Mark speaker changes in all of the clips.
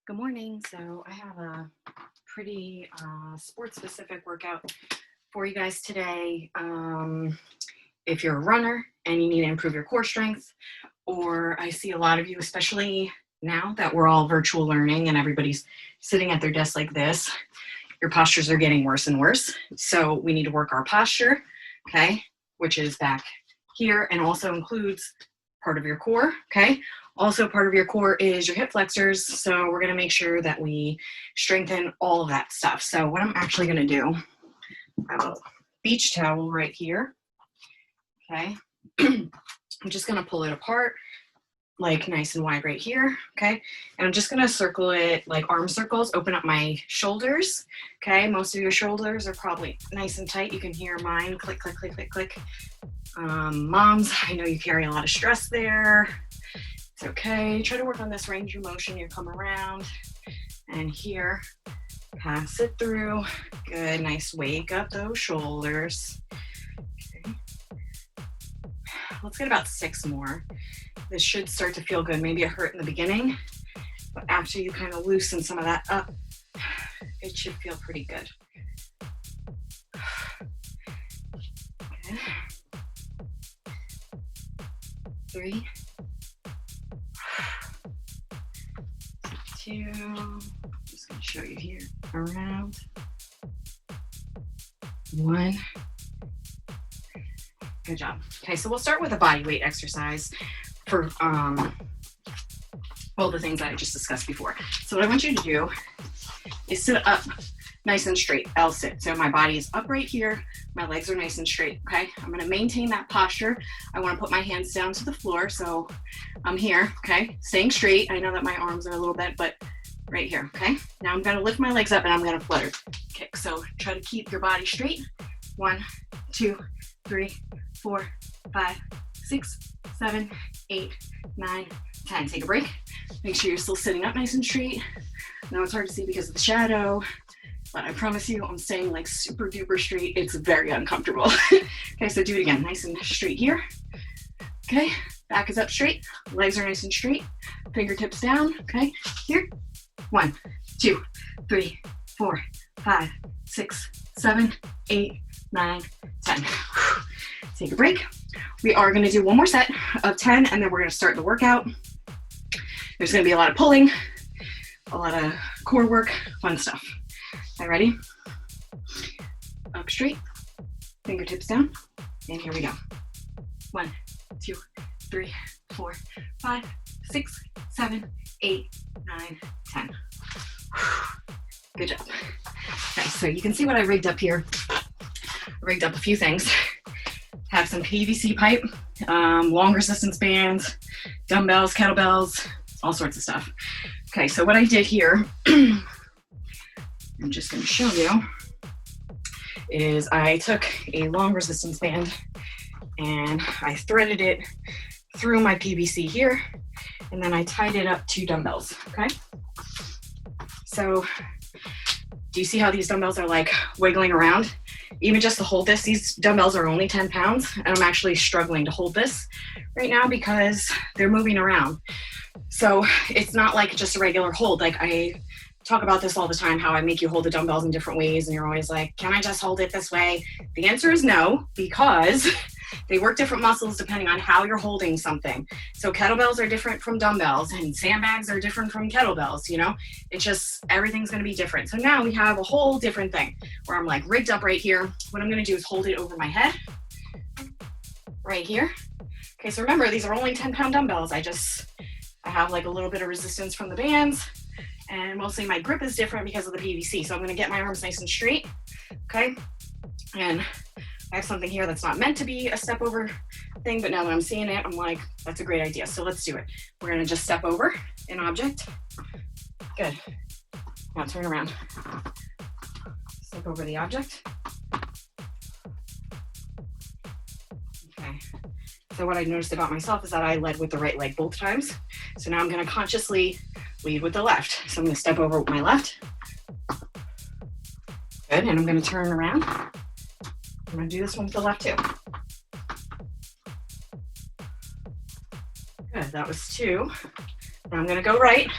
Speaker 1: Good morning. So I have a pretty sports specific workout for you guys today. If you're a runner and you need to improve your core strength, or I see a lot of you, especially now that we're all virtual learning and everybody's sitting at their desk like this, your postures are getting worse and worse. So we need to work our posture, okay, which is back here and also includes part of your core, okay? Also part of your core is your hip flexors. So we're gonna make sure that we strengthen all of that stuff. So what I'm actually gonna do, I have a beach towel right here, okay? I'm just gonna pull it apart, like nice and wide right here, okay? And I'm just gonna circle it like arm circles, open up my shoulders, okay? Most of your shoulders are probably nice and tight. You can hear mine click, click, click, click, click. Moms, I know you carry a lot of stress there. It's okay. Try to work on this range of motion. You come around and here, pass it through. Good, nice. Wake up those shoulders. Okay. Let's get about 6 more. This should start to feel good. Maybe it hurt in the beginning, but after you kind of loosen some of that up, it should feel pretty good. Okay. 3, 2, just going to show you here, around, 1. Good job. Okay, so we'll start with a body weight exercise for all the things that I just discussed before. So what I want you to do is sit up nice and straight, L sit. So my body is up right here, my legs are nice and straight, okay? I'm gonna maintain that posture. I wanna put my hands down to the floor, so I'm here, okay? Staying straight. I know that my arms are a little bent, but right here, okay? Now I'm gonna lift my legs up and I'm gonna flutter. Okay, so try to keep your body straight. 1, 2, 3, 4, 5, 6, 7, 8, 9, 10. Take a break. Make sure you're still sitting up nice and straight. I know it's hard to see because of the shadow, but I promise you I'm staying like super duper straight. It's very uncomfortable. Okay, so do it again. Nice and straight here. Okay, back is up straight. Legs are nice and straight. Fingertips down. Okay, here. 1, 2, 3, 4, 5, 6, 7, 8, 9, 10. Take a break. We are going to do one more set of 10 and then we're going to start the workout. There's going to be a lot of pulling, a lot of core work, fun stuff. All right, ready? Up straight, fingertips down, and here we go. 1, 2, 3, 4, 5, 6, 7, 8, 9, 10. Good job. Okay, so you can see what I rigged up here. I rigged up a few things. Have some PVC pipe, long resistance bands, dumbbells, kettlebells, all sorts of stuff. Okay, so what I did here, I'm just going to show you, is I took a long resistance band and I threaded it through my PVC here, and then I tied it up to dumbbells, okay? So do you see how these dumbbells are like wiggling around? Even just to hold this, these dumbbells are only 10 pounds, and I'm actually struggling to hold this right now because they're moving around. So it's not like just a regular hold. Like I talk about this all the time, how I make you hold the dumbbells in different ways, and you're always like, can I just hold it this way? The answer is no, because they work different muscles depending on how you're holding something. So kettlebells are different from dumbbells, and sandbags are different from kettlebells, you know? It's just, everything's gonna be different. So now we have a whole different thing where I'm like rigged up right here. What I'm gonna do is hold it over my head, right here. Okay, so remember, these are only 10-pound dumbbells. I have like a little bit of resistance from the bands, and mostly my grip is different because of the PVC. So I'm gonna get my arms nice and straight, okay? And I have something here that's not meant to be a step over thing, but now that I'm seeing it, I'm like, that's a great idea. So let's do it. We're gonna just step over an object. Good. Now turn around. Step over the object. Okay. So what I noticed about myself is that I led with the right leg both times. So now I'm gonna consciously lead with the left. So I'm gonna step over with my left. Good, and I'm gonna turn around. I'm gonna do this one with the left too. Good, that was 2. Now I'm gonna go right.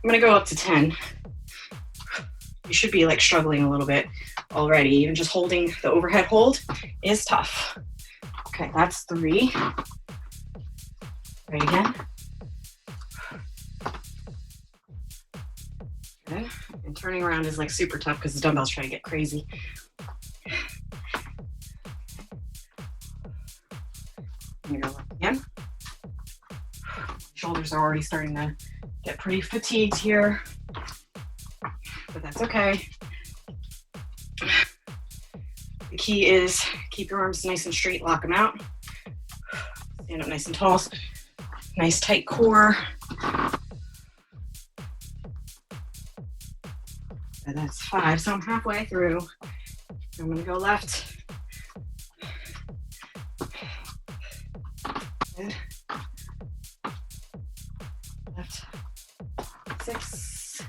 Speaker 1: I'm gonna go up to 10. You should be like struggling a little bit already. Even just holding the overhead hold is tough. Okay, that's 3. Right again. Good. And turning around is like super tough because the dumbbells try to get crazy. Here, go up again. Shoulders are already starting to get pretty fatigued here, but that's okay. The key is keep your arms nice and straight, lock them out. Stand up nice and tall. Nice tight core. And that's 5, so I'm halfway through. I'm gonna go left. Good. Left. 6.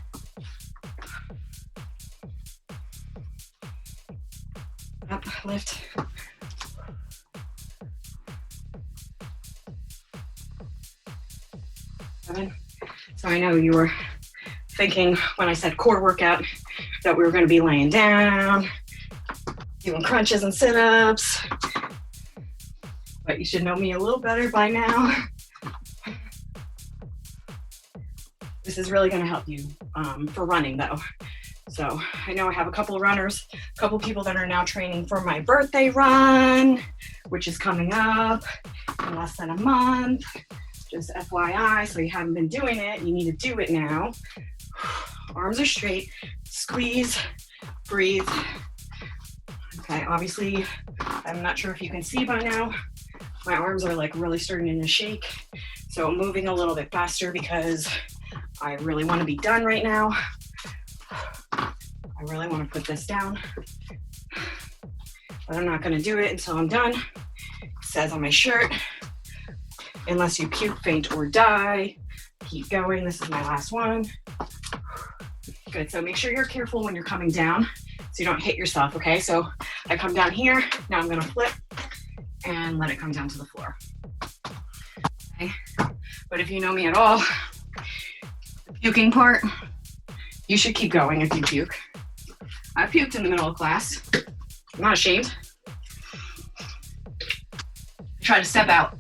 Speaker 1: Up, lift. So I know you were thinking when I said core workout that we were going to be laying down, doing crunches and sit-ups, but you should know me a little better by now. This is really going to help you for running though. So I know I have a couple of runners, a couple people that are now training for my birthday run, which is coming up in less than a month. Just FYI, so you haven't been doing it, you need to do it now. Arms are straight, squeeze, breathe. Okay, obviously, I'm not sure if you can see by now, my arms are like really starting to shake. So I'm moving a little bit faster because I really want to be done right now. I really want to put this down, but I'm not going to do it until I'm done. It says on my shirt, unless you puke, faint, or die. Keep going. This is my last one. Good. So make sure you're careful when you're coming down so you don't hit yourself, okay? So I come down here. Now I'm going to flip and let it come down to the floor. Okay. But if you know me at all, the puking part, you should keep going if you puke. I puked in the middle of class. I'm not ashamed. Try to step out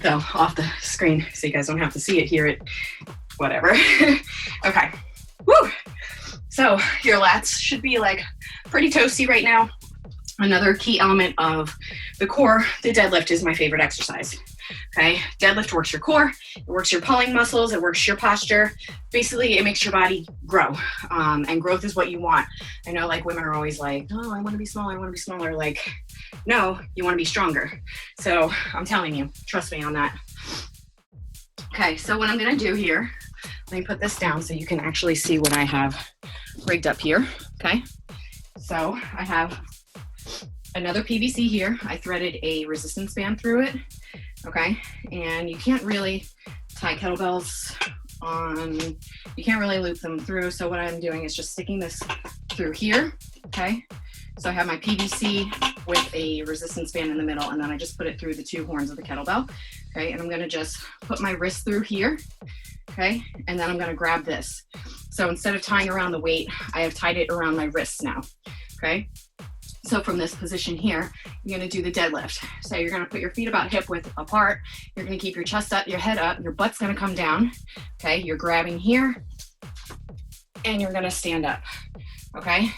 Speaker 1: though off the screen so you guys don't have to see it, hear it, whatever. Okay. Woo! So your lats should be like pretty toasty right now. Another key element of the core, the deadlift, is my favorite exercise. Okay, deadlift works your core, it works your pulling muscles, it works your posture. Basically, it makes your body grow, and growth is what you want. I know like women are always like, oh, I want to be smaller, I want to be smaller. Like, no, you want to be stronger. So I'm telling you, trust me on that. Okay, so what I'm going to do here, let me put this down so you can actually see what I have rigged up here. Okay, so I have another PVC here. I threaded a resistance band through it. Okay, and you can't really tie kettlebells on, you can't really loop them through. So what I'm doing is just sticking this through here. Okay, so I have my PVC with a resistance band in the middle, and then I just put it through the 2 horns of the kettlebell. Okay, and I'm gonna just put my wrist through here. Okay, and then I'm gonna grab this. So instead of tying around the weight, I have tied it around my wrists now. Okay, so from this position here, you're gonna do the deadlift. So you're gonna put your feet about hip width apart. You're gonna keep your chest up, your head up, your butt's gonna come down. Okay, you're grabbing here, and you're gonna stand up. Okay,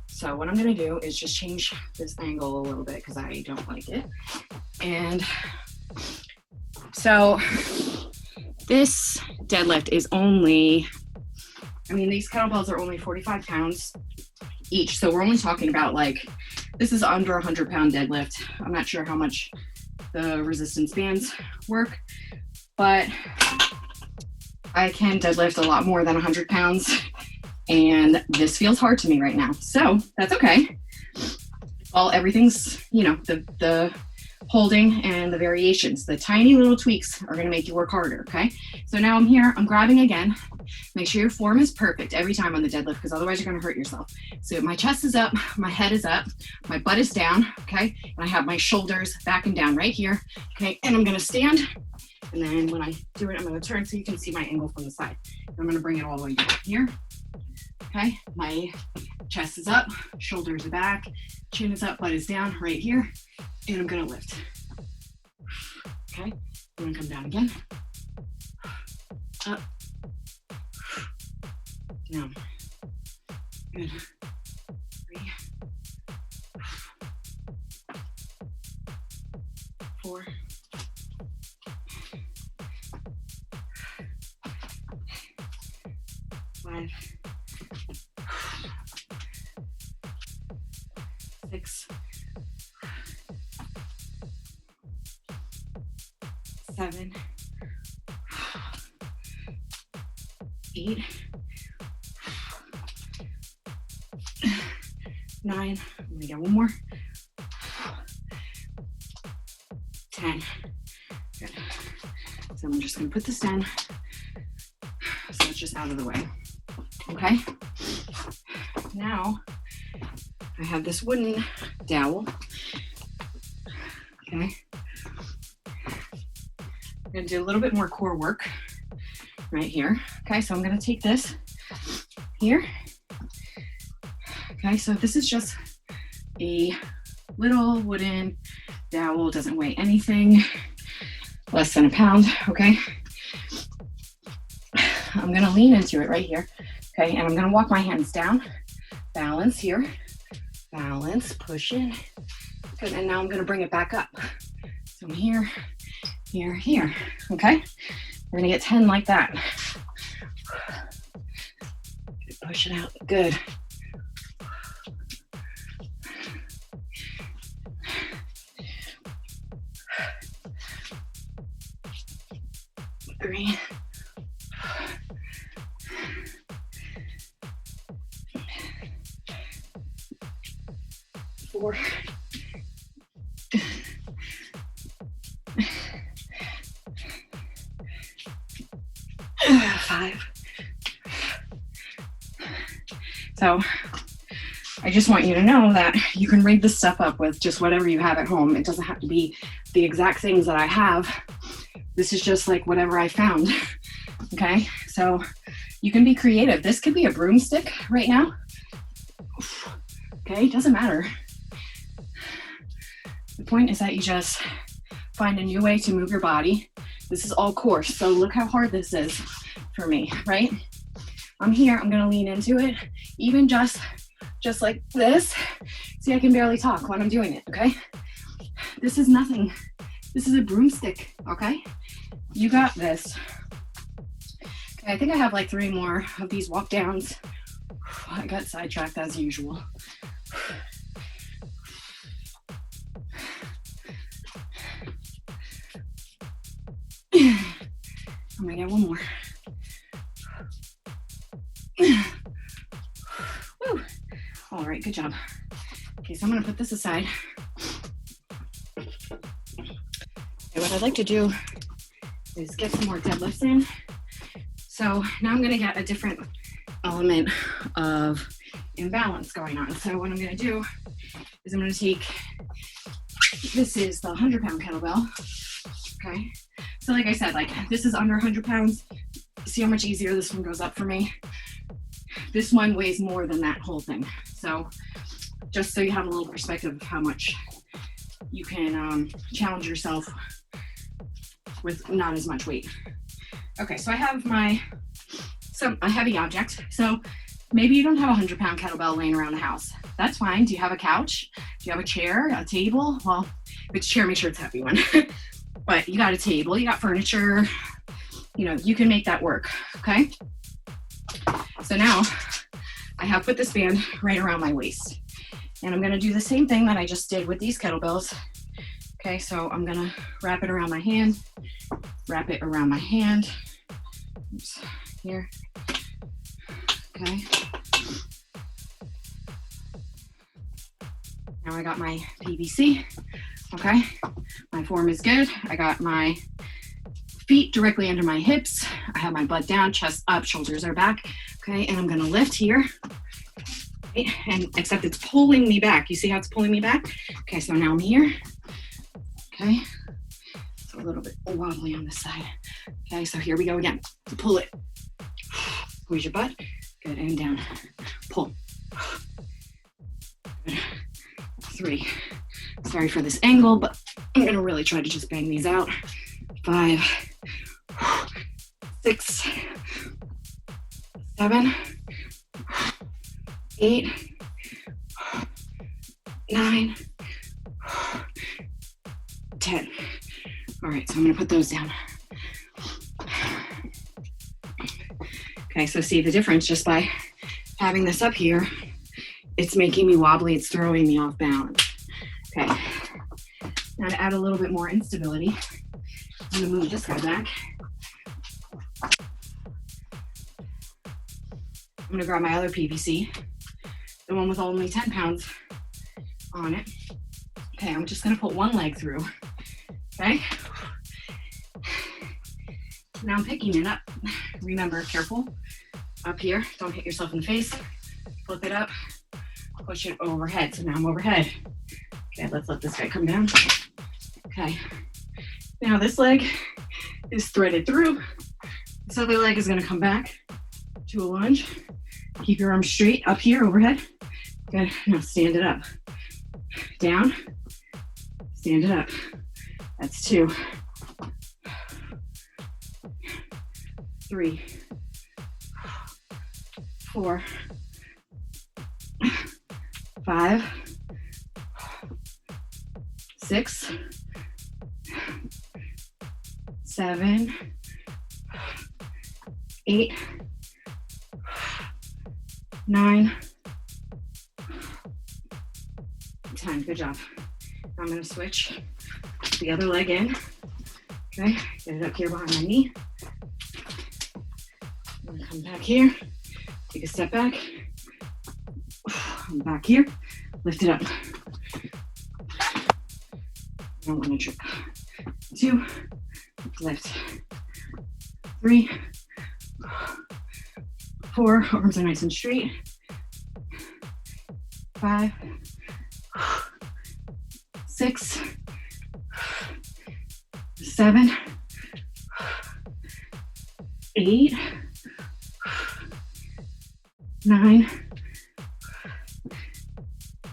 Speaker 1: so what I'm gonna do is just change this angle a little bit because I don't like it. And so this deadlift is only, I mean, these kettlebells are only 45 pounds each. So we're only talking about like, this is under 100-pound deadlift. I'm not sure how much the resistance bands work, but I can deadlift a lot more than 100 pounds. And this feels hard to me right now. So that's okay. Everything's, you know, the holding and the variations, the tiny little tweaks are going to make you work harder. Okay. So now I'm here, I'm grabbing again. Make sure your form is perfect every time on the deadlift, because otherwise you're gonna hurt yourself. So my chest is up, my head is up, my butt is down, okay? And I have my shoulders back and down right here, okay? And I'm gonna stand, and then when I do it, I'm gonna turn so you can see my angle from the side. I'm gonna bring it all the way down here, okay? My chest is up, shoulders are back, chin is up, butt is down right here, and I'm gonna lift. Okay, I'm gonna come down again, up, down, good, 3, 4, 5, 6, 7, 8, 9, I'm gonna get one more, 10, good. So I'm just gonna put this down so it's just out of the way, okay? Now, I have this wooden dowel, okay? I'm gonna do a little bit more core work right here, okay? So I'm gonna take this here, okay? So this is just a little wooden dowel, doesn't weigh anything, less than a pound, okay? I'm gonna lean into it right here, okay? And I'm gonna walk my hands down, balance here, balance, push it, good. And now I'm gonna bring it back up. So I'm here, here, here, okay? We're gonna get 10 like that. Good, push it out, good. Three. 4. 5. So I just want you to know that you can rig this stuff up with just whatever you have at home. It doesn't have to be the exact things that I have. This is just like whatever I found, okay? So you can be creative. This could be a broomstick right now, okay? It doesn't matter. The point is that you just find a new way to move your body. This is all core, so look how hard this is for me, right? I'm here, I'm gonna lean into it, even just like this. See, I can barely talk when I'm doing it, okay? This is nothing. This is a broomstick, okay? You got this. Okay, I think I have like 3 more of these walk downs. I got sidetracked as usual. I'm gonna get one more. Woo. All right, good job. Okay, so I'm gonna put this aside. Okay, what I'd like to do is get some more deadlifts in. So now I'm gonna get a different element of imbalance going on. So what I'm gonna do is I'm gonna take, this is the 100-pound kettlebell, okay? So like I said, like this is under 100 pounds. See how much easier this one goes up for me? This one weighs more than that whole thing. So just so you have a little perspective of how much you can challenge yourself with not as much weight. Okay, so I have a heavy object. So maybe you don't have a 100-pound kettlebell laying around the house. That's fine. Do you have a couch? Do you have a chair, a table? Well, if it's a chair, make sure it's a heavy one. But you got a table, you got furniture, you know, you can make that work, okay? So now I have put this band right around my waist. And I'm gonna do the same thing that I just did with these kettlebells. Okay, so I'm gonna wrap it around my hand, wrap it around my hand. Oops, here, okay. Now I got my PVC, okay. My form is good. I got my feet directly under my hips. I have my butt down, chest up, shoulders are back. Okay, and I'm gonna lift here. Okay, and except it's pulling me back. You see how it's pulling me back? Okay, so now I'm here. Okay, so a little bit wobbly on this side. Okay, so here we go again. Pull it. Squeeze your butt. Good, and down. Pull. Good. 3. Sorry for this angle, but I'm gonna really try to just bang these out. 5, 6, 7, 8, 9, 10. All right, so I'm gonna put those down. Okay, so see the difference just by having this up here, it's making me wobbly, it's throwing me off balance. Okay, now to add a little bit more instability, I'm gonna move this guy back. I'm gonna grab my other PVC, the one with only 10 pounds on it. Okay, I'm just gonna put one leg through, okay? Now I'm picking it up. Remember, careful, up here, don't hit yourself in the face. Flip it up, push it overhead. So now I'm overhead. Okay, let's let this guy come down. Okay, now this leg is threaded through. This other leg is gonna come back to a lunge. Keep your arms straight up here, overhead. Good, now stand it up. Down, stand it up. That's 2. 3, 4, 5, 6, 7, 8, 9, 10. Good job. I'm going to switch the other leg in. Okay, get it up here behind my knee. I'm gonna come back here, take a step back. I'm back here, lift it up. I don't want to trip. 2, lift. 3, 4, arms are nice and straight. 5, 6, 7, 8, 9,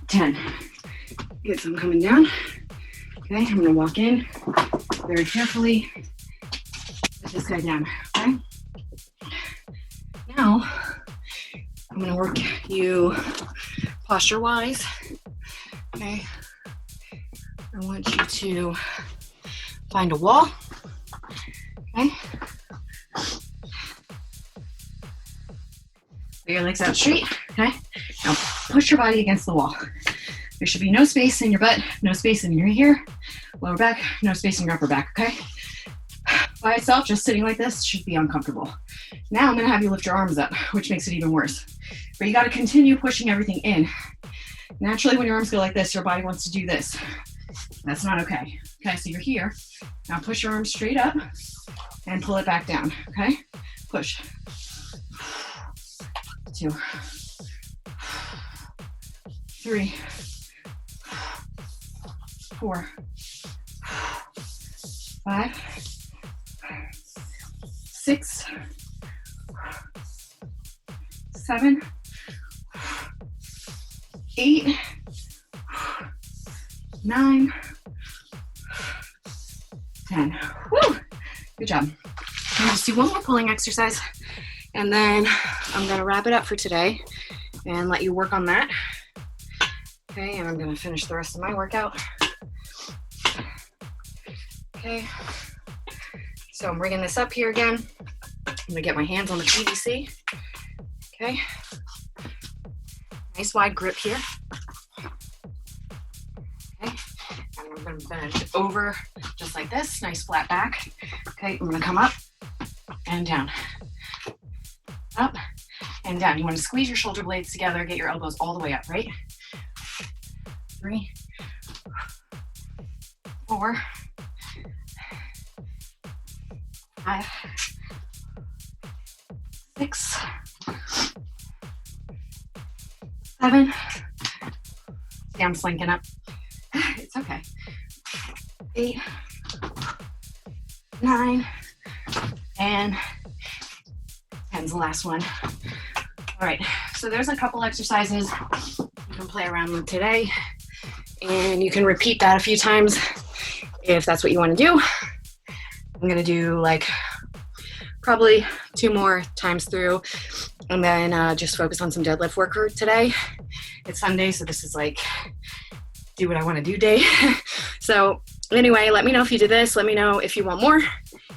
Speaker 1: 10. Good, so I'm coming down. Okay, I'm gonna walk in very carefully. Put this guy down, okay? Now, I'm gonna work you posture-wise, okay? I want you to find a wall, okay? Put your legs out straight, okay? Now push your body against the wall. There should be no space in your butt, no space in your ear, lower back, no space in your upper back, okay? By itself, just sitting like this should be uncomfortable. Now I'm gonna have you lift your arms up, which makes it even worse. But you gotta continue pushing everything in. Naturally, when your arms go like this, your body wants to do this. That's not okay. Okay, so you're here. Now push your arms straight up and pull it back down, okay? Push. 2, 3, 4, 5, 6, 7, 8, 9, 10. Woo! Good job. I'm just do one more pulling exercise, and then I'm gonna wrap it up for today and let you work on that. Okay, and I'm gonna finish the rest of my workout. Okay, so I'm bringing this up here again. I'm gonna get my hands on the PVC. Okay, nice wide grip here. Okay, and I'm gonna bend over just like this, nice flat back. Okay, I'm gonna come up and down. Up and down. You want to squeeze your shoulder blades together, get your elbows all the way up, right? 3, 4, 5, 6, 7. See, I'm slinking up. It's okay. 8, 9, and 10's the last one. All right, so there's a couple exercises you can play around with today, and you can repeat that a few times if that's what you want to do. I'm gonna do like probably 2 more times through, and then just focus on some deadlift work today. It's Sunday, so this is like do what I want to do day. So anyway, let me know if you did this. Let me know if you want more,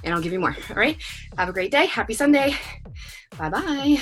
Speaker 1: and I'll give you more. All right, have a great day. Happy Sunday. Bye-bye.